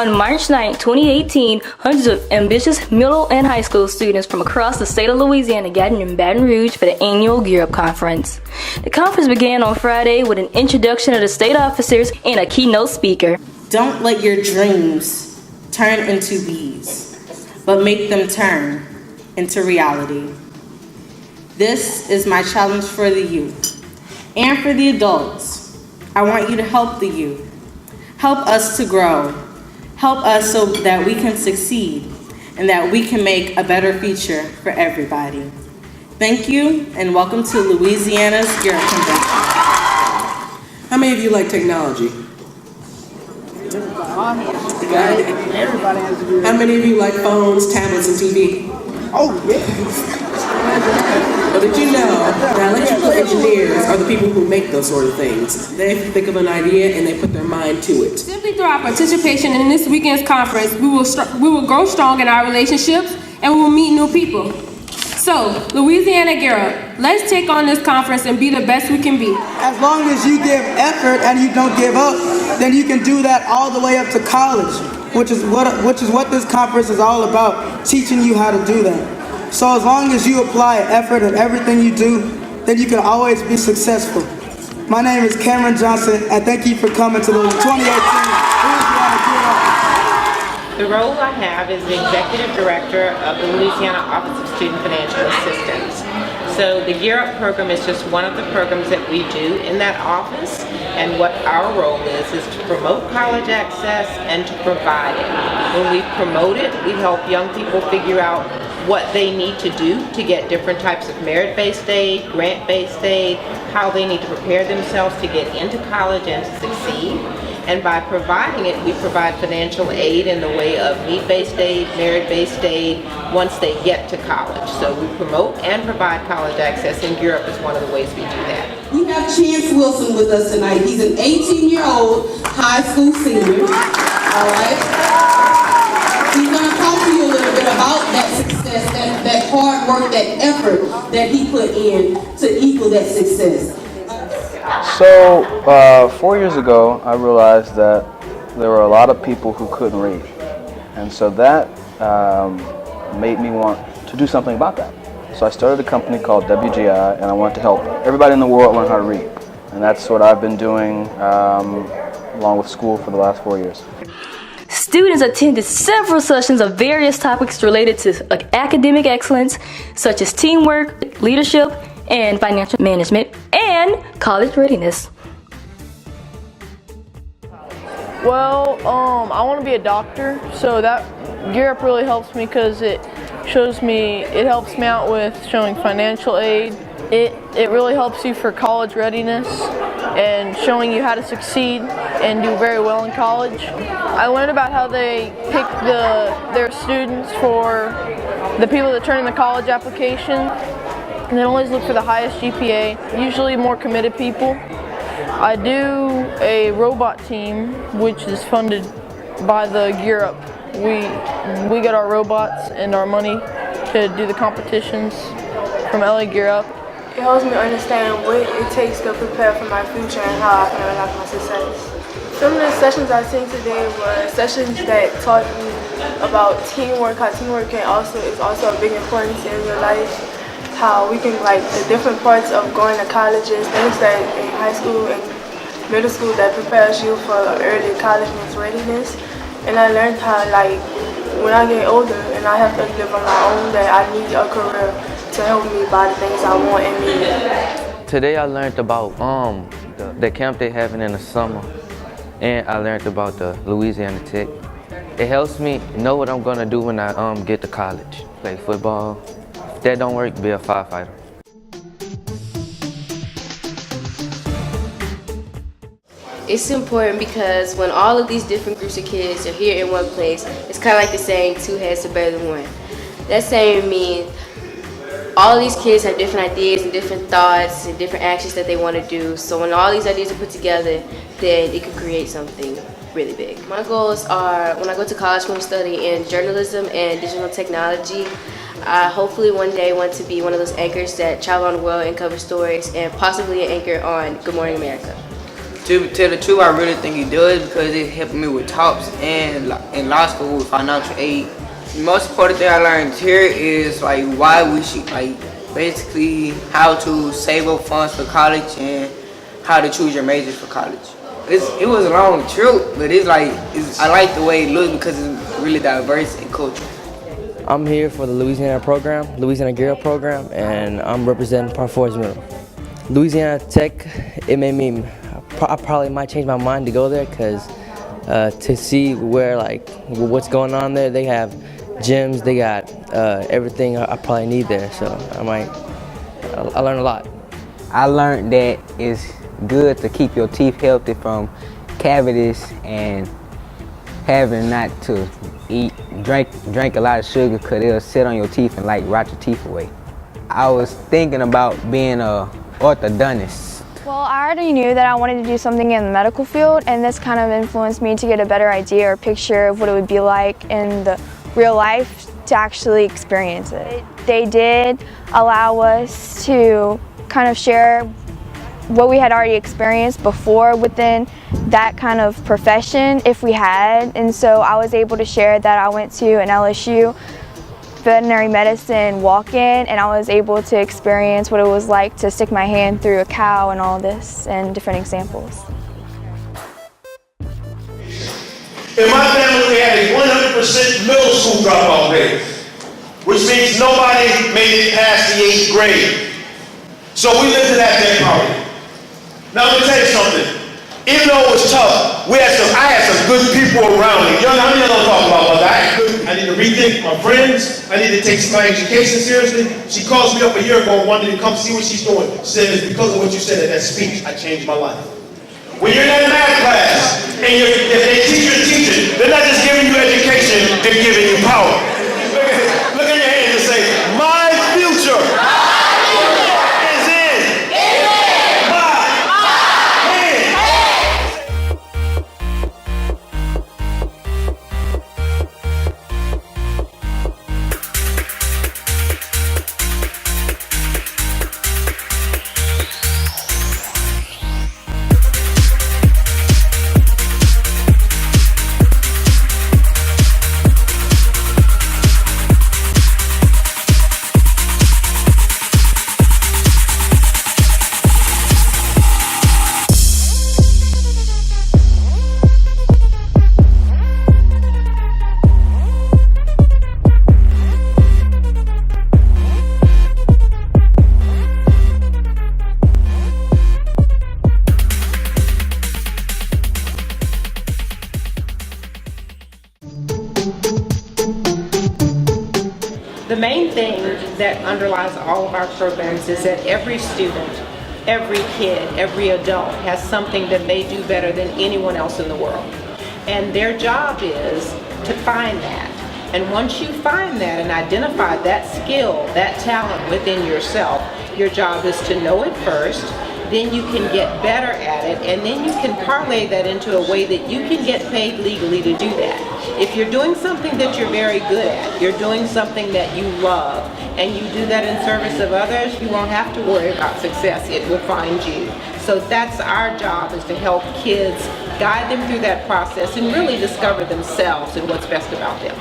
On March 9, 2018, hundreds of ambitious middle and high school students from across the state of Louisiana gathered in Baton Rouge for the annual GEARUP Conference. The conference began on Friday with an introduction of the state officers and a keynote speaker. Don't let your dreams turn into bees, but make them turn into reality. This is my challenge for the youth and for the adults. I want you to help the youth. Help us to grow. Help us so that we can succeed and that we can make a better future for everybody. Thank you and welcome to Louisiana's GEARUP Conference. How many of you like technology? Everybody has to do that. How many of you like phones, tablets, and TV? Oh, yeah. But did you know that electrical engineers are the people who make those sort of things? They think of an idea and they put their mind to it. Simply through our participation in this weekend's conference, we will grow strong in our relationships and we will meet new people. So, Louisiana GEARUP, let's take on this conference and be the best we can be. As long as you give effort and you don't give up, then you can do that all the way up to college, which is what this conference is all about, teaching you how to do that. So as long as you apply effort in everything you do, then you can always be successful. My name is Cameron Johnson, and thank you for coming to the 2018 Louisiana GEARUP. The role I have is the Executive Director of the Louisiana Office of Student Financial Assistance. So the GEARUP program is just one of the programs that we do in that office, and what our role is to promote college access and to provide it. When we promote it, we help young people figure out what they need to do to get different types of merit-based aid, grant-based aid, how they need to prepare themselves to get into college and to succeed. And by providing it, we provide financial aid in the way of need-based aid, merit-based aid, once they get to college. So we promote and provide college access, and GEARUP is one of the ways we do that. We have Chance Wilson with us tonight. He's an 18-year-old high school senior. All right. He's going to talk to you a little bit about that success, that hard work, that effort that he put in to equal that success. So 4 years ago, I realized that there were a lot of people who couldn't read. And so that made me want to do something about that. So I started a company called WGI, and I wanted to help everybody in the world learn how to read. And that's what I've been doing along with school for the last 4 years. Students attended several sessions of various topics related to academic excellence, such as teamwork, leadership, and financial management, and college readiness. Well, I want to be a doctor, so that GEARUP really helps me because it helps me out with showing financial aid. It really helps you for college readiness and showing you how to succeed and do very well in college. I learned about how they pick their students for the people that turn in the college application, and they always look for the highest GPA, usually more committed people. I do a robot team, which is funded by the GEARUP. We get our robots and our money to do the competitions from LA GEARUP. It helps me understand what it takes to prepare for my future and how I can unlock my success. Some of the sessions I seen today were sessions that taught me about teamwork, how teamwork is also a big importance in your life, how we can the different parts of going to colleges, things that in high school and middle school that prepares you for early college readiness. And I learned how when I get older and I have to live on my own, that I need a career to help me buy the things I want and need. Today I learned about the camp they having in the summer, and I learned about the Louisiana Tech. It helps me know what I'm gonna do when I get to college. Play football. If that don't work, be a firefighter. It's important because when all of these different groups of kids are here in one place, it's kind of like the saying, two heads are better than one. That saying means all these kids have different ideas and different thoughts and different actions that they want to do. So when all these ideas are put together, then it can create something really big. My goals are, when I go to college, I'm going to study in journalism and digital technology. I hopefully one day want to be one of those anchors that travel on the world and cover stories, and possibly an anchor on Good Morning America. To tell the truth, I really think it does because it helped me with TOPS and in law school with financial aid. The most important thing I learned here is like why we should basically how to save up funds for college and how to choose your major for college. It was a long trip, but I like the way it looks because it's really diverse and cultural. I'm here for the Louisiana program, Louisiana GEARUP program, and I'm representing Park Forest Middle. Louisiana Tech, it made me, I probably might change my mind to go there because to see where what's going on there, they have gyms, they got everything I probably need there, so I learned a lot. I learned that it's good to keep your teeth healthy from cavities and having not to drink a lot of sugar because it'll sit on your teeth and rot your teeth away. I was thinking about being a orthodontist. Well, I already knew that I wanted to do something in the medical field, and this kind of influenced me to get a better idea or picture of what it would be like in the real life to actually experience it. They did allow us to kind of share what we had already experienced before within that kind of profession if we had, and so I was able to share that I went to an LSU veterinary medicine walk-in, and I was able to experience what it was like to stick my hand through a cow and all this and different examples. In my family, we had a 100% middle school dropout rate, which means nobody made it past the 8th grade. So we lived in that dead poverty. Now let me tell you something. Even though it was tough, I had some good people around me. Young, how many of y'all talk about my life? I need to rethink my friends. I need to take my education seriously. She calls me up a year ago and wanted to come see what she's doing. She said, it's because of what you said in that speech, I changed my life. When you're in that math class, and if they teach you to teach it, they're not just giving you education, they're giving you power. Look at your hands and say, my future. The main thing that underlies all of our programs is that every student, every kid, every adult has something that they do better than anyone else in the world. And their job is to find that. And once you find that and identify that skill, that talent within yourself, your job is to know it first, then you can get better at it, and then you can parlay that into a way that you can get paid legally to do that. If you're doing something that you're very good at, you're doing something that you love, and you do that in service of others, you won't have to worry about success. It will find you. So that's our job, is to help kids, guide them through that process, and really discover themselves and what's best about them.